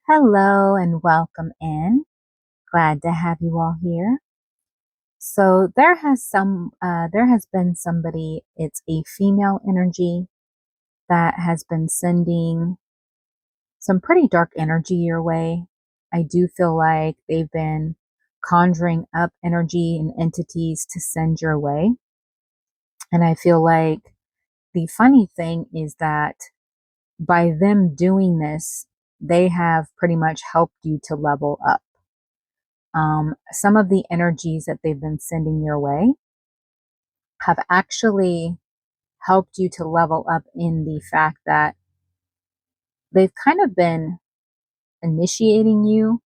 Hello and welcome in. Glad to have you all here. So there has been somebody, it's a female energy that has been sending some pretty dark energy your way. I do feel like they've been conjuring up energy and entities to send your way. And I feel like the funny thing is that by them doing this, they have pretty much helped you to level up. Some of the energies that they've been sending your way have actually helped you to level up in the fact that they've kind of been initiating you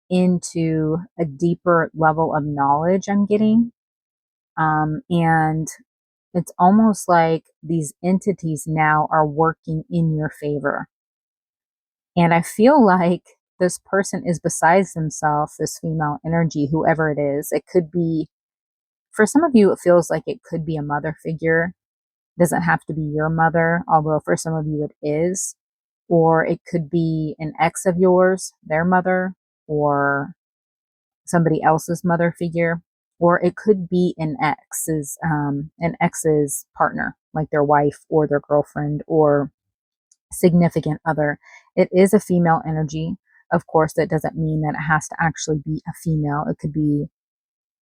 into a deeper level of knowledge I'm getting. And it's almost like these entities now are working in your favor. And I feel like this person is besides themselves, this female energy, whoever it is. It could be, for some of you, it feels like it could be a mother figure. It doesn't have to be your mother, although for some of you it is. Or it could be an ex of yours, their mother, or somebody else's mother figure. Or it could be an ex's partner, like their wife or their girlfriend or significant other. It is a female energy. Of course, that doesn't mean that it has to actually be a female. It could be,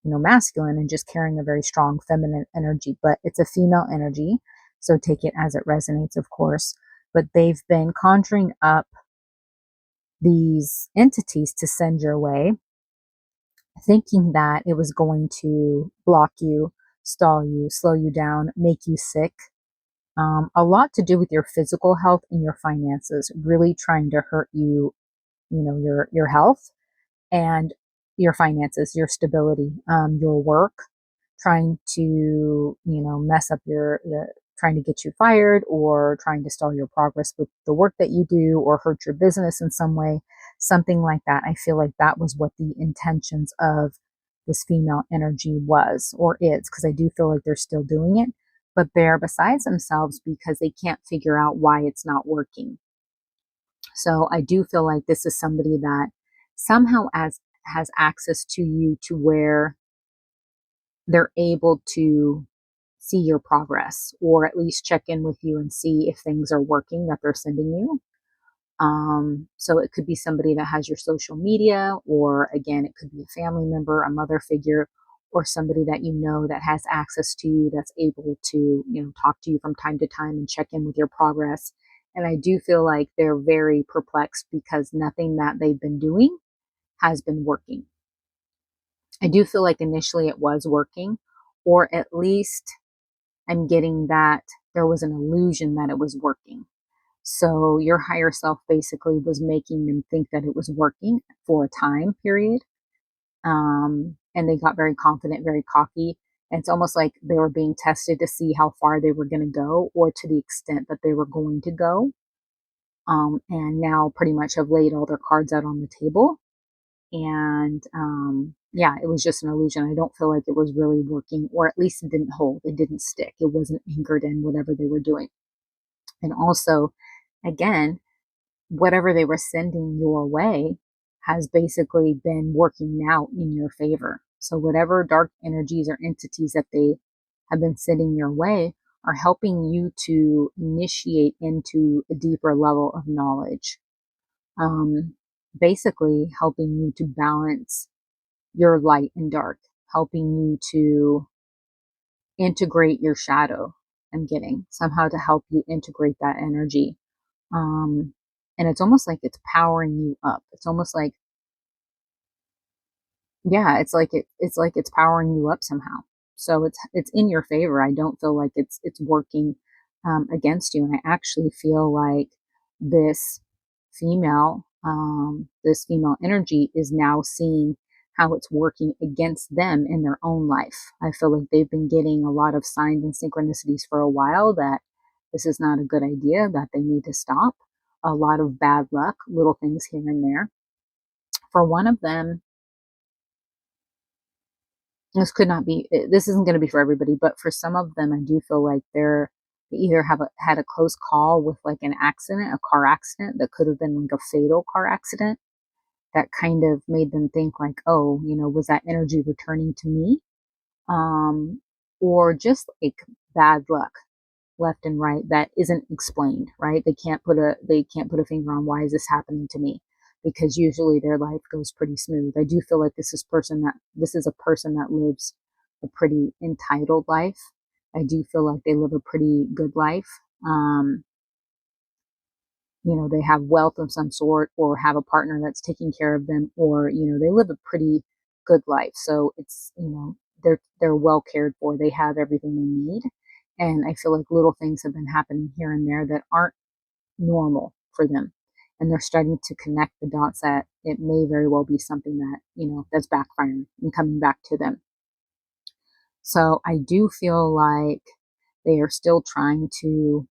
masculine and just carrying a very strong feminine energy, but it's a female energy. So take it as it resonates, of course. But they've been conjuring up these entities to send your way, thinking that it was going to block you, stall you, slow you down, make you sick. A lot to do with your physical health and your finances, really trying to hurt you, your health and your finances, your stability, your work, trying to, mess up trying to get you fired or trying to stall your progress with the work that you do or hurt your business in some way, something like that. I feel like that was what the intentions of this female energy was or is, because I do feel like they're still doing it, but they're besides themselves because they can't figure out why it's not working. So I do feel like this is somebody that somehow has access to you to where they're able to see your progress or at least check in with you and see if things are working that they're sending you. So it could be somebody that has your social media, or again, it could be a family member, a mother figure, or somebody that you know that has access to you that's able to, talk to you from time to time and check in with your progress. And I do feel like they're very perplexed because nothing that they've been doing has been working. I do feel like initially it was working, or at least I'm getting that there was an illusion that it was working. So your higher self basically was making them think that it was working for a time period. And they got very confident, very cocky. And it's almost like they were being tested to see how far they were going to go or to the extent that they were going to go. And now pretty much have laid all their cards out on the table. And yeah, it was just an illusion. I don't feel like it was really working, or at least it didn't hold. It didn't stick. It wasn't anchored in whatever they were doing. And also, again, whatever they were sending your way has basically been working out in your favor. So whatever dark energies or entities that they have been sending your way are helping you to initiate into a deeper level of knowledge. Basically helping you to balance your light and dark, helping you to integrate your shadow. I'm getting somehow to help you integrate that energy. Um, and it's almost like it's powering you up. It's almost like, yeah, it's like it's powering you up somehow. So it's in your favor. I don't feel like it's working against you. And I actually feel like this this female energy is now seeing how it's working against them in their own life. I feel like they've been getting a lot of signs and synchronicities for a while that this is not a good idea, that they need to stop. A lot of bad luck, little things here and there. For one of them, this could not be, this isn't going to be for everybody, but for some of them, I do feel like they either had a close call with like an accident, a car accident that could have been like a fatal car accident, that kind of made them think like, oh, was that energy returning to me? Um, or just like bad luck left and right that isn't explained, right? They can't put a finger on why is this happening to me, because usually their life goes pretty smooth. I do feel like this is a person that lives a pretty entitled life. I do feel like they live a pretty good life. Um, they have wealth of some sort, or have a partner that's taking care of them, or they live a pretty good life. So it's, they're well cared for. They have everything they need. And I feel like little things have been happening here and there that aren't normal for them. And they're starting to connect the dots that it may very well be something that, that's backfiring and coming back to them. So I do feel like they are still trying to,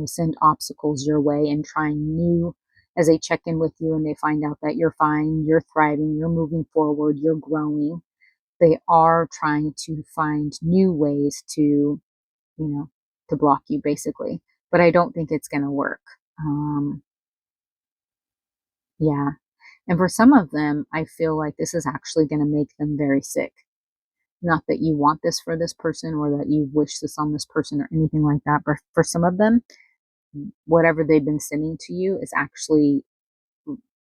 send obstacles your way and trying new, as they check in with you and they find out that you're fine, you're thriving, you're moving forward, you're growing. They are trying to find new ways to, to block you basically. But I don't think it's going to work. Um, yeah. And for some of them, I feel like this is actually going to make them very sick. Not that you want this for this person or that you wish this on this person or anything like that, but for some of them, whatever they've been sending to you is actually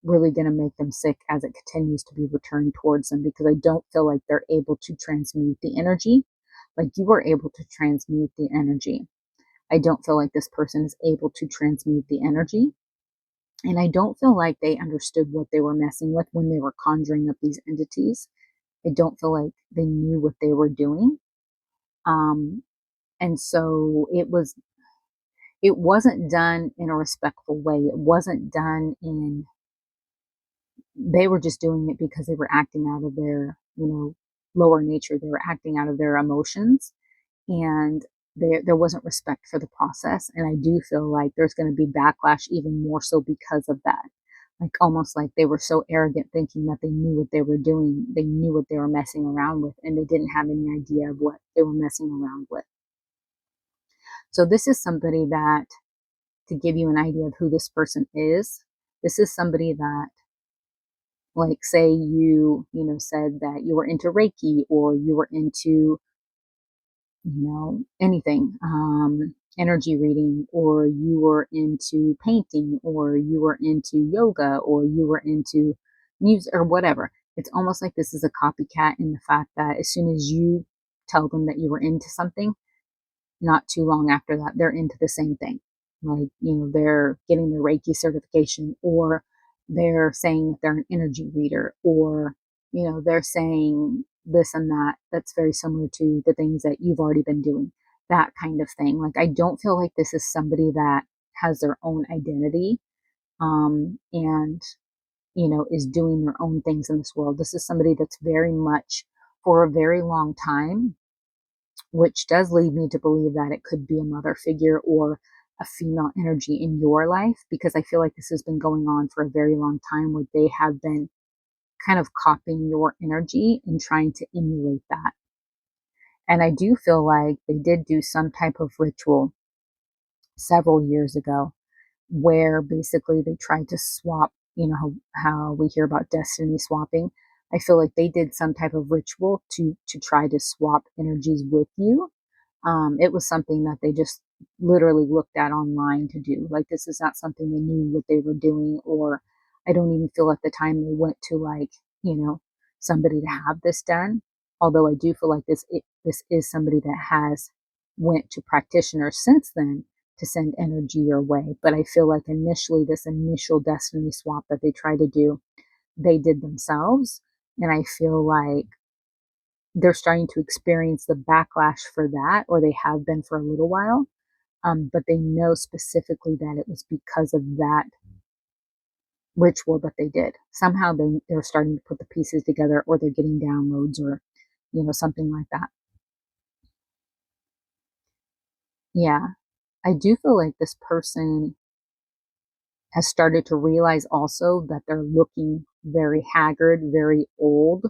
really going to make them sick as it continues to be returned towards them, because I don't feel like they're able to transmute the energy like you were able to transmute the energy. I don't feel like this person is able to transmute the energy. And I don't feel like they understood what they were messing with when they were conjuring up these entities. I don't feel like they knew what they were doing. And so it wasn't done in a respectful way. It wasn't done they were just doing it because they were acting out of their, lower nature. They were acting out of their emotions, and there wasn't respect for the process. And I do feel like there's going to be backlash even more so because of that. Like almost like they were so arrogant thinking that they knew what they were doing. They knew what they were messing around with, and they didn't have any idea of what they were messing around with. So this is somebody that, to give you an idea of who this person is, this is somebody that, like, say said that you were into Reiki, or you were into, anything, energy reading, or you were into painting, or you were into yoga, or you were into music or whatever. It's almost like this is a copycat in the fact that as soon as you tell them that you were into something, not too long after that, they're into the same thing. Like, they're getting their Reiki certification, or they're saying that they're an energy reader, or, they're saying this and that. That's very similar to the things that you've already been doing, that kind of thing. Like, I don't feel like this is somebody that has their own identity, and, is doing their own things in this world. This is somebody that's very much, for a very long time, which does lead me to believe that it could be a mother figure or a female energy in your life, because I feel like this has been going on for a very long time, where they have been kind of copying your energy and trying to emulate that. And I do feel like they did do some type of ritual several years ago where basically they tried to swap, how we hear about destiny swapping. I feel like they did some type of ritual to try to swap energies with you. It was something that they just literally looked at online to do. Like, this is not something they knew what they were doing, or I don't even feel at the time they went to, like, somebody to have this done. Although I do feel like this is somebody that has went to practitioners since then to send energy your way. But I feel like initially, this initial destiny swap that they tried to do, they did themselves. And I feel like they're starting to experience the backlash for that, or they have been for a little while. But they know specifically that it was because of that ritual that they did. Somehow they're starting to put the pieces together, or they're getting downloads, or, something like that. Yeah. I do feel like this person has started to realize also that they're looking very haggard, very old.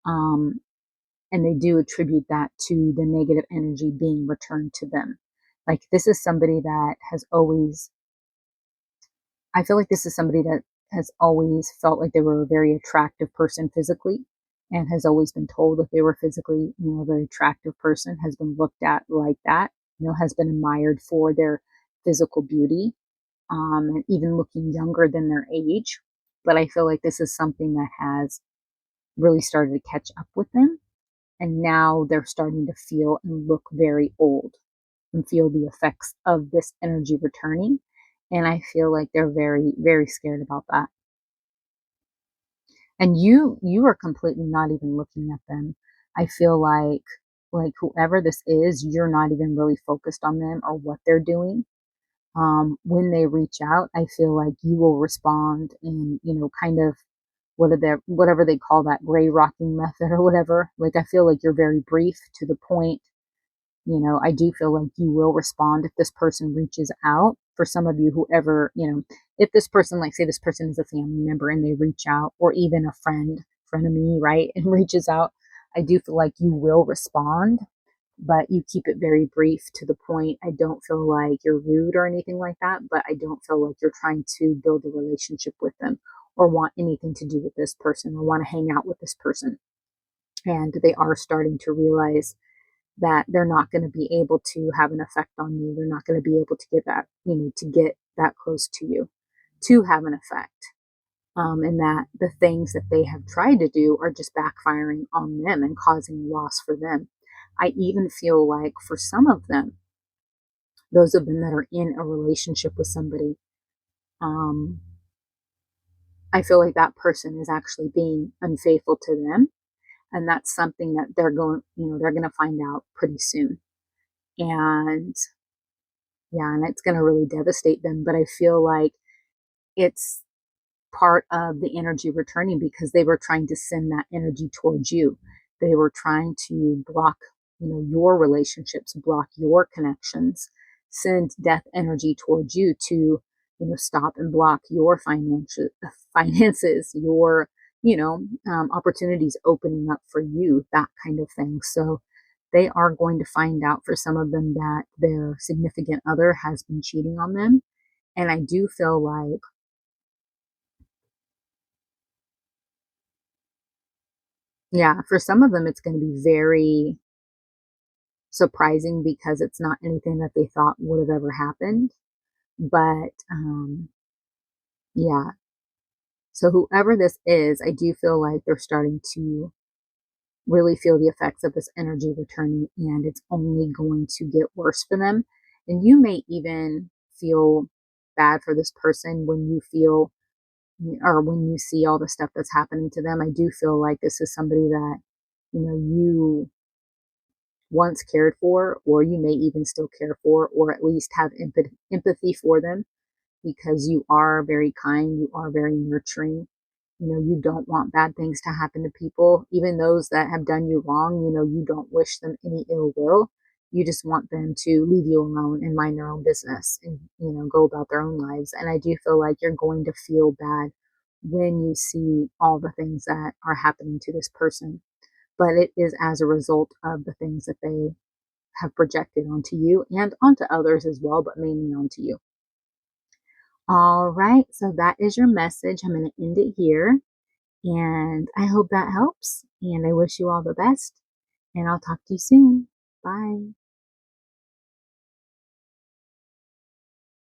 Um, and they do attribute that to the negative energy being returned to them. Like, this is somebody that has always, I feel like this is somebody that has always felt like they were a very attractive person physically and has always been told that they were physically, a very attractive person, has been looked at like that, has been admired for their physical beauty, and even looking younger than their age. But I feel like this is something that has really started to catch up with them. And now they're starting to feel and look very old and feel the effects of this energy returning. And I feel like they're very, very scared about that. And you are completely not even looking at them. I feel like whoever this is, you're not even really focused on them or what they're doing. When they reach out, I feel like you will respond in, kind of whatever they call that gray rocking method or whatever. Like, I feel like you're very brief to the point. I do feel like you will respond if this person reaches out. For some of you, whoever, if this person, like say this person is a family member and they reach out, or even a friend of me, right, and reaches out, I do feel like you will respond, but you keep it very brief to the point. I don't feel like you're rude or anything like that, but I don't feel like you're trying to build a relationship with them or want anything to do with this person or want to hang out with this person. And they are starting to realize that they're not going to be able to have an effect on you. They're not going to be able to get that, to get that close to you, to have an effect. And that the things that they have tried to do are just backfiring on them and causing loss for them. I even feel like for some of them, those of them that are in a relationship with somebody, um, I feel like that person is actually being unfaithful to them. And that's something that they're going to find out pretty soon. And yeah, and it's going to really devastate them. But I feel like it's part of the energy returning because they were trying to send that energy towards you. They were trying to block, your relationships, block your connections, send death energy towards you to, stop and block your finances, your, opportunities opening up for you, that kind of thing. So they are going to find out for some of them that their significant other has been cheating on them. And I do feel like, yeah, for some of them, it's going to be very surprising because it's not anything that they thought would have ever happened. But yeah, so whoever this is, I do feel like they're starting to really feel the effects of this energy returning, and it's only going to get worse for them. And you may even feel bad for this person when you feel or when you see all the stuff that's happening to them. I do feel like this is somebody that, you once cared for, or you may even still care for, or at least have empathy for them because you are very kind, you are very nurturing. You don't want bad things to happen to people, even those that have done you wrong. You don't wish them any ill will. You just want them to leave you alone and mind their own business and, go about their own lives. And I do feel like you're going to feel bad when you see all the things that are happening to this person. But it is as a result of the things that they have projected onto you and onto others as well, but mainly onto you. All right, so that is your message. I'm going to end it here, and I hope that helps. And I wish you all the best, and I'll talk to you soon. Bye.